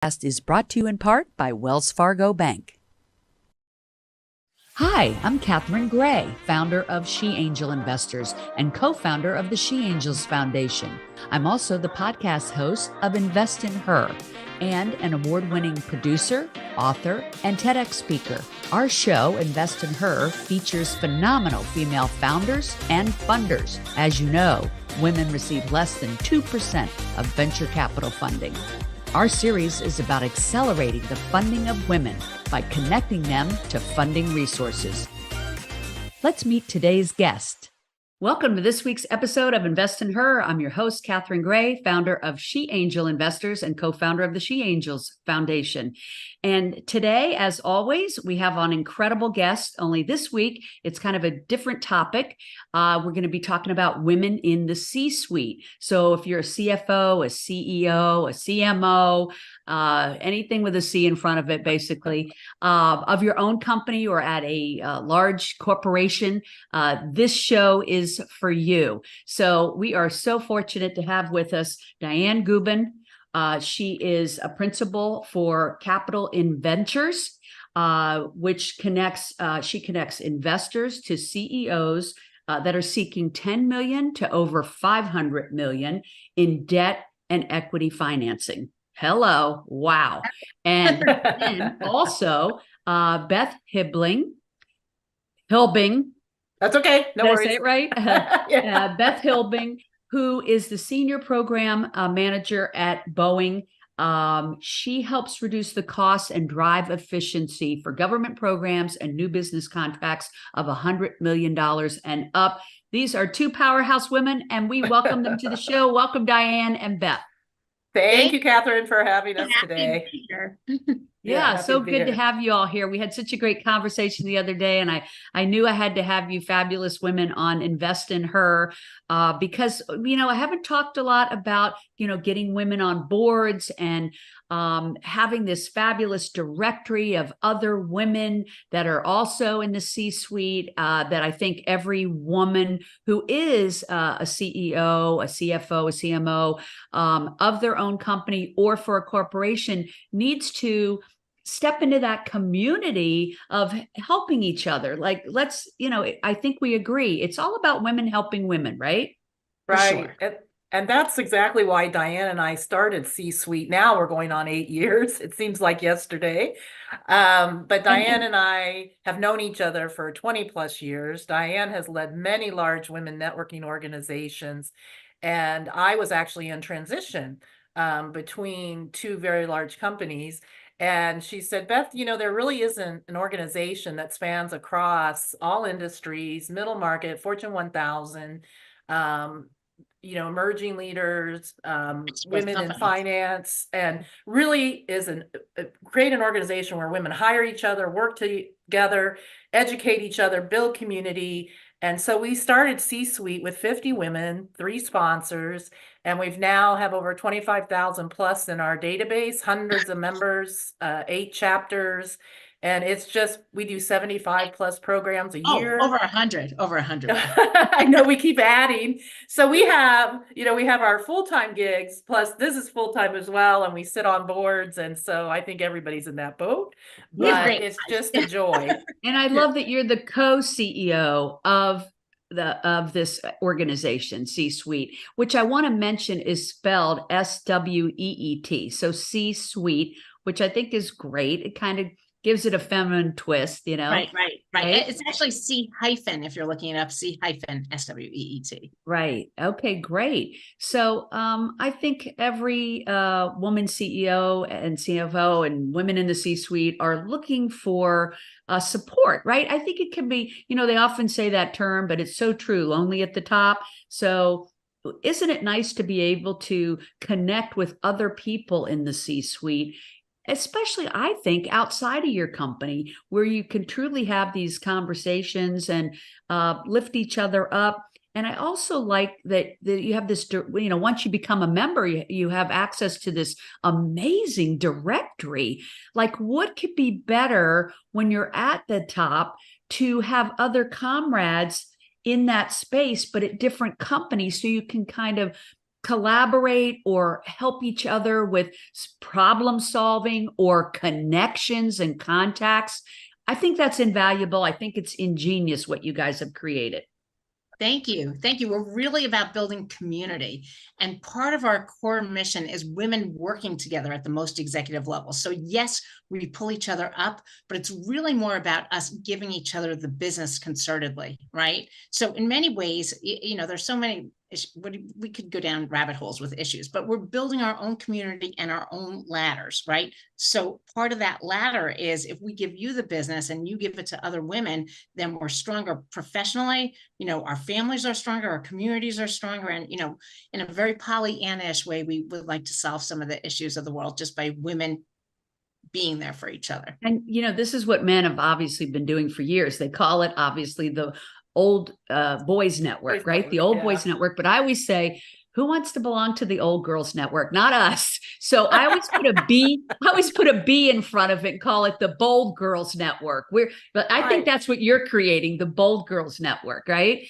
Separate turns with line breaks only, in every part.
Is brought to you in part by Wells Fargo Bank. Hi, I'm Catherine Gray, founder of She Angel Investors and co-founder of the She Angels Foundation. I'm also the podcast host of Invest in Her and an award-winning producer, author, and TEDx speaker. Our show, Invest in Her, features phenomenal female founders and funders. As you know, women receive less than 2% of venture capital funding. Our series is about accelerating the funding of women by connecting them to funding resources. Let's meet today's guest. Welcome to this week's episode of Invest in Her. I'm your host, Catherine Gray, founder of She Angel Investors and co-founder of the She Angels Foundation. And today, as always, we have an incredible guest. Only this week, it's kind of a different topic. We're going to be talking about women in the C-suite. So if you're a CFO, a CEO, a CMO, anything with a C in front of it, basically, of your own company or at a large corporation, this show is for you. So we are so fortunate to have with us Dianne Gubin. She is a principal for Capital in Ventures, which connects investors to CEOs that are seeking 10 million to over 500 million in debt and equity financing. Hello. Wow. And then also Beth Hilbing.
That's okay. No
Did
worries.
I say it right?
Yeah.
Beth Hilbing, who is the senior program manager at Boeing. She helps reduce the costs and drive efficiency for government programs and new business contracts of $100 million and up. These are two powerhouse women, and we welcome them to the show. Welcome, Dianne and Beth.
Thank you, Catherine, for having us today.
Yeah, so good to have you all here. We had such a great conversation the other day, and I knew I had to have you fabulous women on Invest in Her because, I haven't talked a lot about, getting women on boards and having this fabulous directory of other women that are also in the C-suite that I think every woman who is a CEO, a CFO, a CMO of their own company or for a corporation needs to step into that community of helping each other. Like, I think we agree. It's all about women helping women, right?
Right. Sure. And that's exactly why Dianne and I started C-Suite. Now we're going on 8 years. It seems like yesterday. But Dianne and I have known each other for 20 plus years. Dianne has led many large women networking organizations. And I was actually in transition between two very large companies. And she said, Beth, there really isn't an organization that spans across all industries, middle market, Fortune 1000, emerging leaders, women in finance, and really is create an organization where women hire each other, work together, educate each other, build community. And so we started C-Suite with 50 women, 3 sponsors, and we've now have over 25,000 plus in our database, hundreds of members, 8 chapters. And it's just, we do 75 plus programs a year.
Over 100.
I know, we keep adding. So we have our full-time gigs, plus this is full-time as well. And we sit on boards. And so I think everybody's in that boat, but it's just a joy.
And I love that you're the co-CEO of this organization, C-Suite, which I want to mention is spelled SWEET. So C-Suite, which I think is great. It kind of gives it a feminine twist,
Right. It's actually C hyphen if you're looking it up, C hyphen SWEET.
Right. Okay, great. So I think every woman CEO and CFO and women in the C-suite are looking for support, right? I think it can be, they often say that term, but it's so true, lonely at the top. So isn't it nice to be able to connect with other people in the C-suite? Especially, I think, outside of your company, where you can truly have these conversations and lift each other up. And I also like that you have this, once you become a member, you have access to this amazing directory. Like, what could be better when you're at the top to have other comrades in that space, but at different companies, so you can kind of collaborate or help each other with problem solving or connections and contacts. I think that's invaluable. I think it's ingenious what you guys have created.
Thank you. Thank you. We're really about building community. And part of our core mission is women working together at the most executive level. So yes, we pull each other up, but it's really more about us giving each other the business concertedly, right? So in many ways, there's so many, we could go down rabbit holes with issues, but we're building our own community and our own ladders, right? So part of that ladder is if we give you the business and you give it to other women, then we're stronger professionally, our families are stronger, our communities are stronger. And, in a very Pollyanna-ish way, we would like to solve some of the issues of the world just by women being there for each other.
And, this is what men have obviously been doing for years. They call it obviously the old boys network, right? The old boys network. But I always say, who wants to belong to the old girls network? Not us. So I always put a B in front of it and call it the bold girls network. But I think that's what you're creating, the bold girls network, right?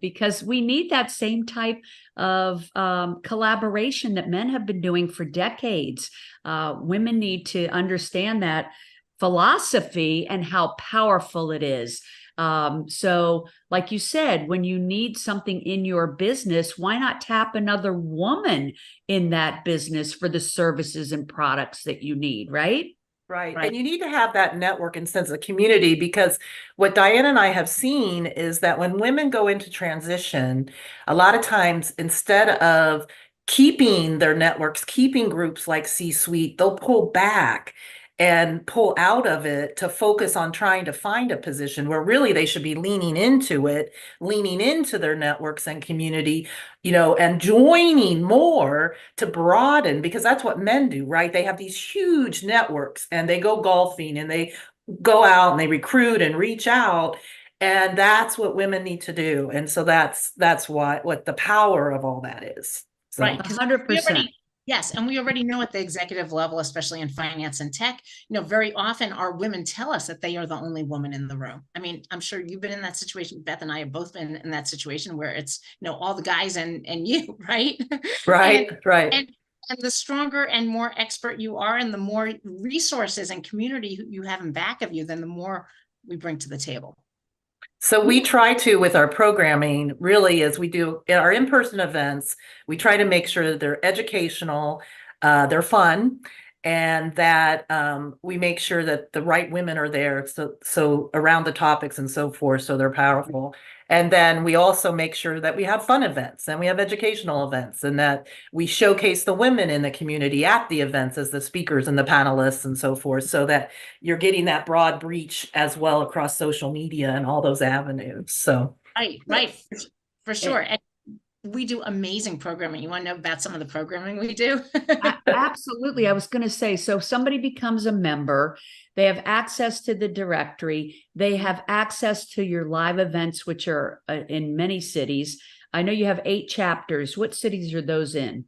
Because we need that same type of collaboration that men have been doing for decades. Women need to understand that philosophy and how powerful it is. So like you said, when you need something in your business, why not tap another woman in that business for the services and products that you need, right?
Right. And you need to have that network and sense of community, because what Dianne and I have seen is that when women go into transition, a lot of times instead of keeping their networks, keeping groups like C-suite, they'll pull back and pull out of it to focus on trying to find a position where really they should be leaning into it, leaning into their networks and community, and joining more to broaden, because that's what men do, right? They have these huge networks and they go golfing and they go out and they recruit and reach out. And that's what women need to do. And so that's what the power of all that is. So.
Right.
100%.
Yes. And we already know at the executive level, especially in finance and tech, very often our women tell us that they are the only woman in the room. I mean, I'm sure you've been in that situation. Beth and I have both been in that situation where it's, all the guys and you, right?
Right. Right.
And the stronger and more expert you are, and the more resources and community you have in back of you, then the more we bring to the table.
So we try to, with our programming, really, as we do in our in-person events, we try to make sure that they're educational, they're fun, and that we make sure that the right women are there, so around the topics and so forth, so they're powerful. And then we also make sure that we have fun events and we have educational events, and that we showcase the women in the community at the events as the speakers and the panelists and so forth, so that you're getting that broad reach as well across social media and all those avenues. So
right, for sure. And we do amazing programming. You want to know about some of the programming we do?
Absolutely. I was going to say, so if somebody becomes a member, they have access to the directory. They have access to your live events, which are in many cities. I know you have 8 chapters. What cities are those in?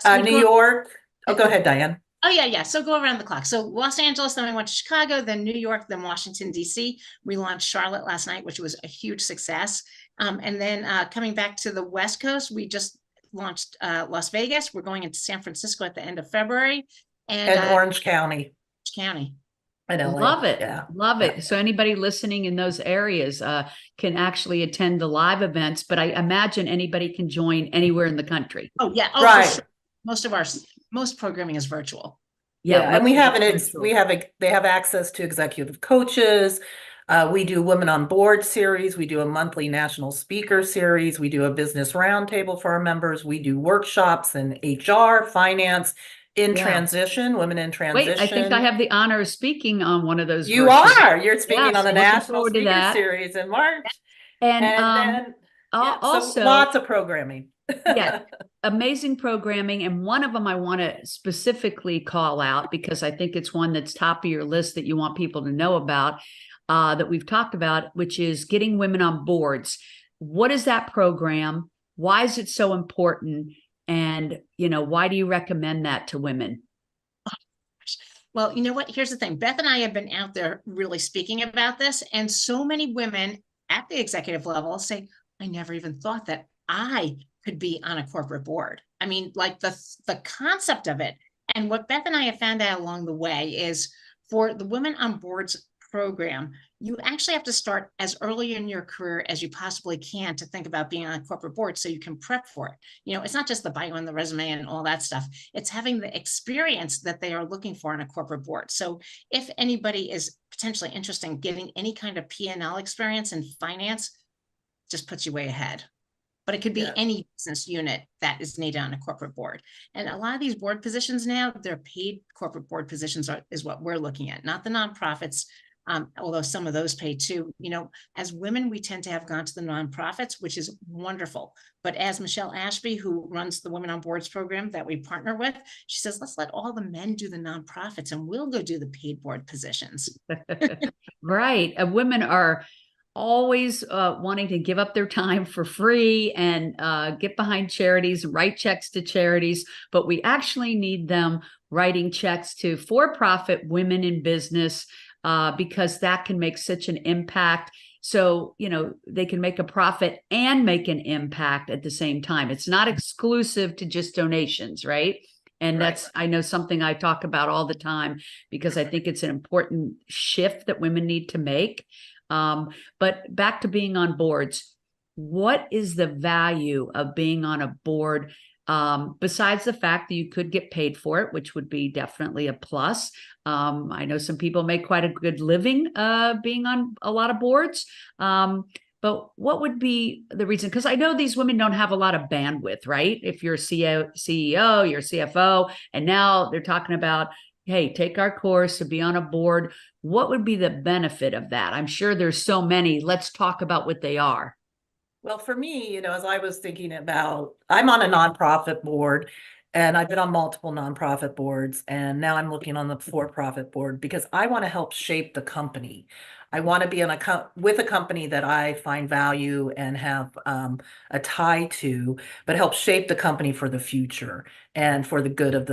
New York. Oh, go ahead, Dianne.
Oh, yeah. So go around the clock. So Los Angeles, then we went to Chicago, then New York, then Washington, D.C. We launched Charlotte last night, which was a huge success. And then coming back to the West Coast, we just launched Las Vegas. We're going into San Francisco at the end of February. And
Orange County.
I know. Love it. Yeah. Love it. So anybody listening in those areas can actually attend the live events, but I imagine anybody can join anywhere in the country.
Oh, yeah. Oh,
right.
For sure. Most programming is virtual.
Yeah, and we have they have access to executive coaches. We do Women on Board series. We do a monthly national speaker series. We do a business roundtable for our members. We do workshops in HR, finance, transition, women in transition.
Wait, I think I have the honor of speaking on one of those.
You're speaking on the national speaker series in March. And then also lots of programming.
Yeah, amazing programming. And one of them I want to specifically call out, because I think it's one that's top of your list that you want people to know about, that we've talked about, which is getting women on boards. What is that program? Why is it so important? And, why do you recommend that to women?
Well, you know what? Here's the thing. Beth and I have been out there really speaking about this. And so many women at the executive level say, I never even thought that I could be on a corporate board. I mean, like the concept of it. And what Beth and I have found out along the way is for the Women on Boards program, you actually have to start as early in your career as you possibly can to think about being on a corporate board so you can prep for it. You know, it's not just the bio and the resume and all that stuff. It's having the experience that they are looking for on a corporate board. So if anybody is potentially interested in getting any kind of P&L experience in finance, just puts you way ahead. But it could be any business unit that is needed on a corporate board. And a lot of these board positions now, they're paid corporate board positions is what we're looking at, not the nonprofits, although some of those pay too. You know, as women, we tend to have gone to the nonprofits, which is wonderful. But as Michelle Ashby, who runs the Women on Boards program that we partner with, she says, let's let all the men do the nonprofits and we'll go do the paid board positions.
Right. Women are always wanting to give up their time for free and get behind charities, write checks to charities, but we actually need them writing checks to for-profit women in business because that can make such an impact. So, you know, they can make a profit and make an impact at the same time. It's not exclusive to just donations, right? And that's, I know, something I talk about all the time because I think it's an important shift that women need to make. But back to being on boards, what is the value of being on a board? Besides the fact that you could get paid for it, which would be definitely a plus. I know some people make quite a good living being on a lot of boards. But what would be the reason? Because I know these women don't have a lot of bandwidth, right? If you're a CEO, you're CFO, and now they're talking about, hey, take our course to be on a board. What would be the benefit of that? I'm sure there's so many. Let's talk about what they are.
Well, for me, you know, as I was thinking about, I'm on a nonprofit board and I've been on multiple nonprofit boards, and now I'm looking on the for-profit board because I want to help shape the company. I want to be on with a company that I find value and have a tie to, but help shape the company for the future and for the good of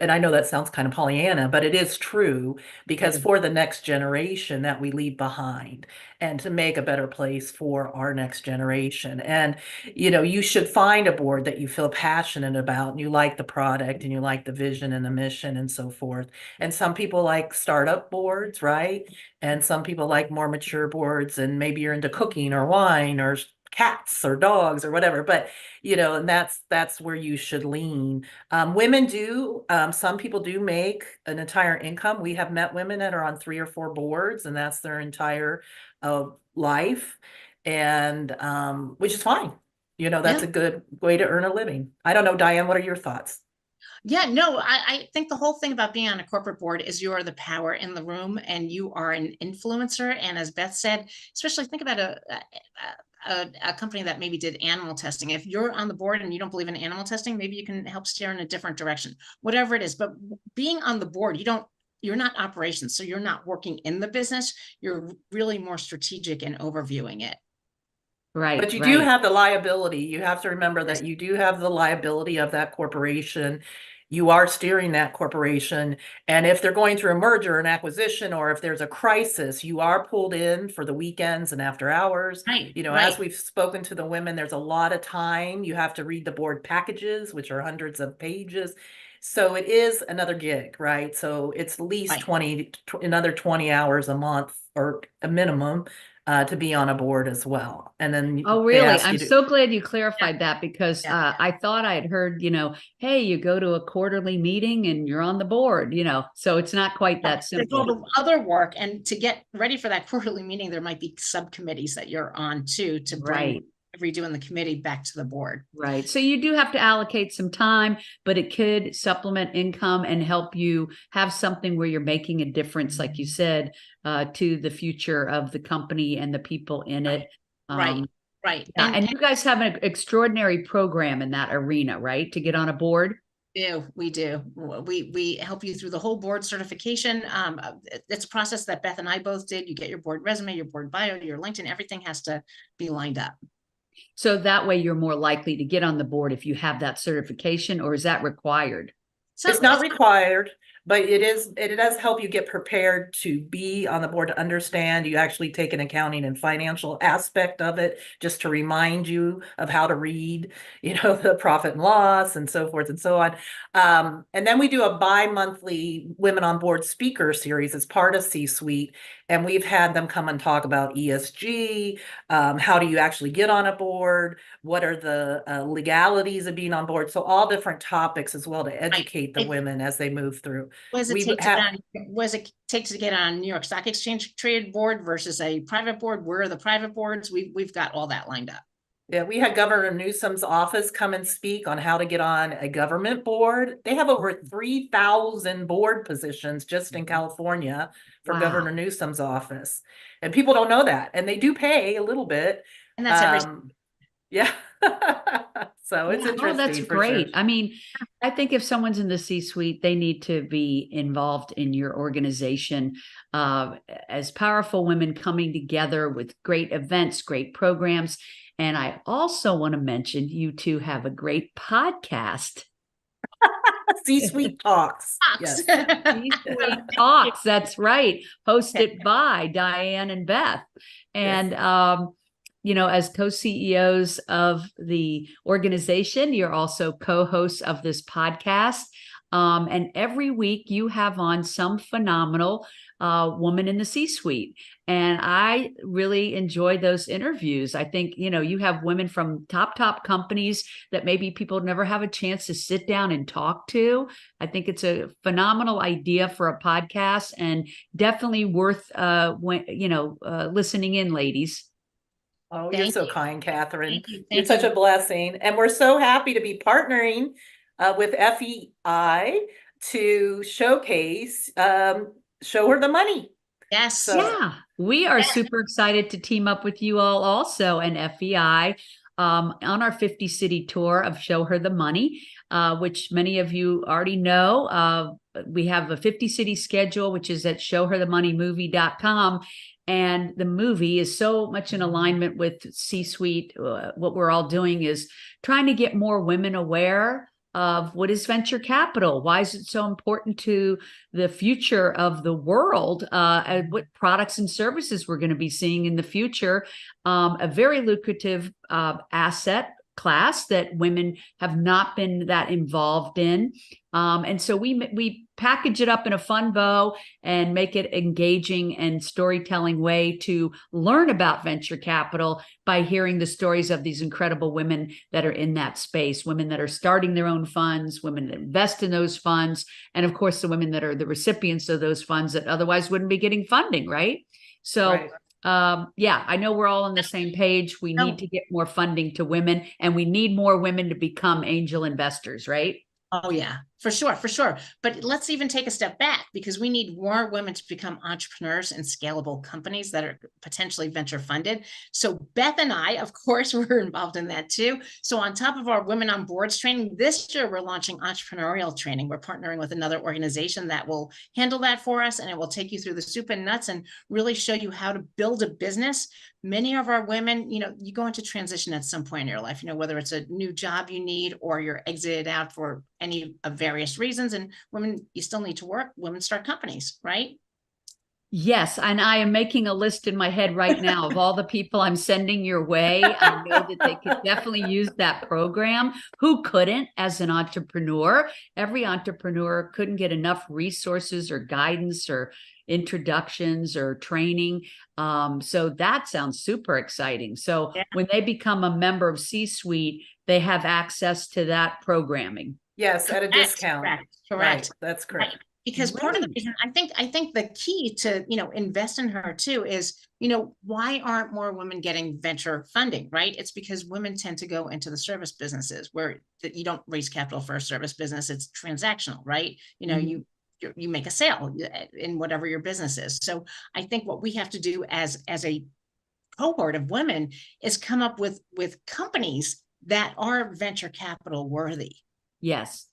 and I know that sounds kind of Pollyanna, but it is true because for the next generation that we leave behind and to make a better place for our next generation. And, you know, you should find a board that you feel passionate about and you like the product and you like the vision and the mission and so forth. And some people like startup boards, right? And some people like more mature boards, and maybe you're into cooking or wine or cats or dogs or whatever, but you know, and that's where you should lean. Women do, some people do make an entire income. We have met women that are on 3 or 4 boards and that's their entire life, and which is fine. You know, that's a good way to earn a living. I don't know, Dianne, what are your thoughts?
Yeah, no, I think the whole thing about being on a corporate board is you are the power in the room and you are an influencer. And as Beth said, especially think about a company that maybe did animal testing. If you're on the board and you don't believe in animal testing, maybe you can help steer in a different direction, whatever it is. But being on the board, you're not operations. So you're not working in the business. You're really more strategic and overviewing it.
Right.
But you do have the liability. You have to remember that you do have the liability of that corporation. You are steering that corporation. And if they're going through a merger, an acquisition, or if there's a crisis, you are pulled in for the weekends and after hours.
Right,
you know, as we've spoken to the women, there's a lot of time. You have to read the board packages, which are hundreds of pages. So it is another gig, right? So it's at least another 20 hours a month or a minimum to be on a board as well. And then
oh, really? I'm so glad you clarified that because I thought I had heard, you know, hey, you go to a quarterly meeting and you're on the board, you know, so it's not quite that simple.
There's all the other work, and to get ready for that quarterly meeting, there might be subcommittees that you're on too to bring redoing the committee back to the board.
Right. So you do have to allocate some time, but it could supplement income and help you have something where you're making a difference, like you said, to the future of the company and the people in it.
Right.
Yeah, and you guys have an extraordinary program in that arena, right? To get on a board.
We do. We help you through the whole board certification. It's a process that Beth and I both did. You get your board resume, your board bio, your LinkedIn, everything has to be lined up.
So that way you're more likely to get on the board if you have that certification, or is that required?
It's not required. but it does help you get prepared to be on the board, to understand. You actually take an accounting and financial aspect of it, just to remind you of how to read, the profit and loss and so forth and so on. And then we do a bi-monthly Women on Board speaker series as part of C-Suite. And we've had them come and talk about ESG. How do you actually get on a board? What are the legalities of being on board? So all different topics as well, to educate the women as they move through.
What does it take to get on New York Stock Exchange traded board versus a private board? Where are the private boards? We've got all that lined up.
Yeah, we had Governor Newsom's office come and speak on how to get on a government board. They have over 3,000 board positions just in California for Governor Newsom's office. And people don't know that. And they do pay a little bit.
And that's
yeah. So it's interesting.
Oh, that's great. Sure. I mean, I think if someone's in the C-suite, they need to be involved in your organization. As powerful women coming together with great events, great programs. And I also want to mention you two have a great podcast.
C-Suite Talks. Yes.
C-Suite Talks. That's right. Hosted by Dianne and Beth. And, as co-CEOs of the organization, you're also co-hosts of this podcast. And every week you have on some phenomenal woman in the C-suite. And I really enjoy those interviews. I think, you have women from top companies that maybe people never have a chance to sit down and talk to. I think it's a phenomenal idea for a podcast, and definitely worth, listening in, ladies.
Oh, you're so kind, Catherine. You're such a blessing. And we're so happy to be partnering with FEI to showcase, Show Her the Money.
Yes.
So,
yeah, we are super excited to team up with you all also, and FEI on our 50 city tour of Show Her the Money, which many of you already know. We have a 50 city schedule, which is at showherthemoneymovie.com. And the movie is so much in alignment with C-Suite. What we're all doing is trying to get more women aware of what is venture capital. Why is it so important to the future of the world? And what products and services we're going to be seeing in the future. A very lucrative asset class that women have not been that involved in. And so we package it up in a fun bow and make it engaging and storytelling way to learn about venture capital by hearing the stories of these incredible women that are in that space, women that are starting their own funds, women that invest in those funds, and of course the women that are the recipients of those funds that otherwise wouldn't be getting funding, right? So
right.
I know we're all on the same page. We need to get more funding to women, and we need more women to become angel investors, right?
Oh, yeah, for sure. But let's even take a step back, because we need more women to become entrepreneurs and scalable companies that are potentially venture funded. So Beth and I, of course, were involved in that too. So on top of our Women on Boards training, this year we're launching entrepreneurial training. We're partnering with another organization that will handle that for us, and it will take you through the soup and nuts and really show you how to build a business. Many of our women, you go into transition at some point in your life, whether it's a new job you need or you're exited out for any of various reasons. And women, you still need to work. Women start companies, right?
Yes. And I am making a list in my head right now of all the people I'm sending your way. I know that they could definitely use that program. Who couldn't as an entrepreneur? Every entrepreneur couldn't get enough resources or guidance or introductions or training. So that sounds super exciting. So when they become a member of C-Suite, they have access to that programming.
Yes, at a discount.
Correct.
Right, that's correct.
Right. Because part of the reason, I think the key to, invest in her too is, why aren't more women getting venture funding, right? It's because women tend to go into the service businesses where you don't raise capital for a service business. It's transactional, right? You make a sale in whatever your business is. So I think what we have to do as a cohort of women is come up with companies that are venture capital worthy.
Yes.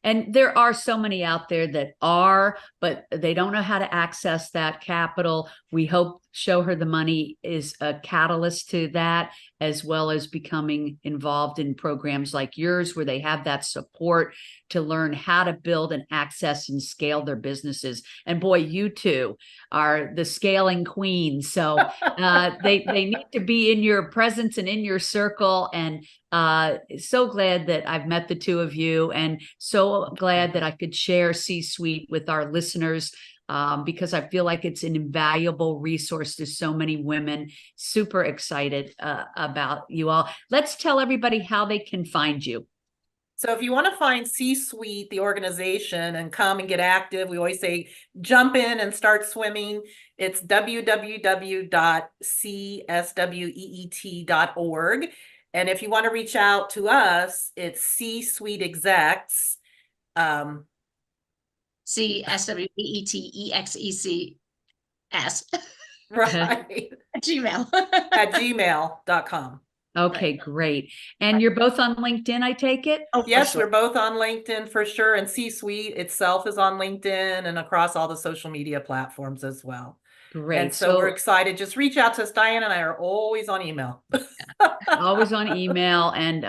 And there are so many out there that are, but they don't know how to access that capital. We hope Show Her the Money is a catalyst to that, as well as becoming involved in programs like yours, where they have that support to learn how to build and access and scale their businesses. And boy, you two are the scaling queens. So they need to be in your presence and in your circle. And so glad that I've met the two of you, and so glad that I could share C-Suite with our listeners, because I feel like it's an invaluable resource to so many women. Super excited about you all. Let's tell everybody how they can find you.
So if you want to find C-Suite, the organization, and come and get active, we always say jump in and start swimming. It's www.csweet.org. And if you want to reach out to us, it's C-Suite Execs.
CSWEETEXECS.
Right.
At Gmail.
At gmail.com.
Okay,
Right.
great. And you're both on LinkedIn, I take it?
Oh, for
Yes,
sure.
we're both on LinkedIn for sure. And C-Suite itself is on LinkedIn and across all the social media platforms as well.
Great.
And so we're excited. Just reach out to us. Dianne and I are always on email.
Always on email. And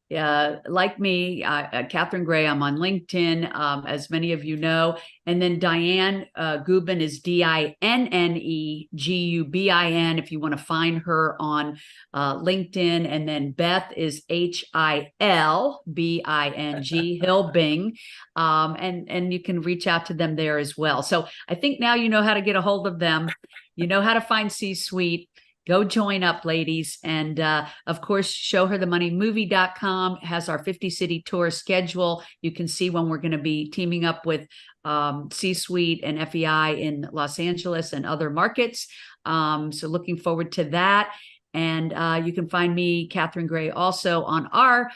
like me, Catherine Gray, I'm on LinkedIn, as many of you know. And then Dianne Gubin is DINNEGUBIN if you want to find her on LinkedIn. And then Beth is HILBING, Hilbing. And you can reach out to them there as well. So I think now you know how to get a hold of them. You know how to find C-Suite. Go join up, ladies. And of course, showherthemoneymovie.com has our 50 city tour schedule. You can see when we're going to be teaming up with C-Suite and FEI in Los Angeles and other markets. So looking forward to that. And you can find me, Catherine Gray, also on our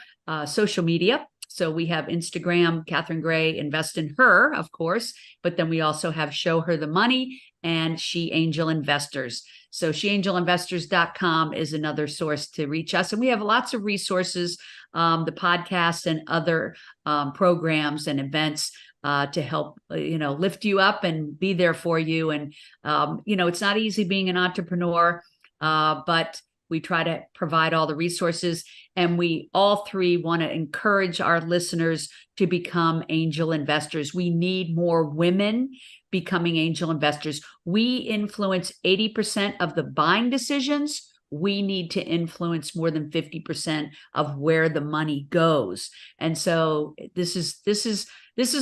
social media. So we have Instagram, Catherine Gray, Invest in Her, of course, but then we also have Show Her the Money and She Angel Investors. So sheangelinvestors.com is another source to reach us. And we have lots of resources, the podcast and other programs and events to help, lift you up and be there for you. And, it's not easy being an entrepreneur, but we try to provide all the resources. And we all three want to encourage our listeners to become angel investors. We need more women becoming angel investors. We influence 80% of the buying decisions. We need to influence more than 50% of where the money goes. And so this is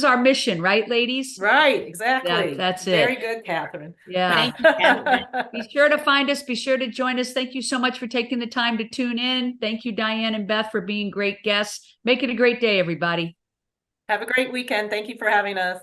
our mission, right, ladies?
Right, exactly.
That's it.
Very good, Catherine.
Yeah.
Thank you, Catherine.
Be sure to find us. Be sure to join us. Thank you so much for taking the time to tune in. Thank you, Dianne and Beth, for being great guests. Make it a great day, everybody.
Have a great weekend. Thank you for having us.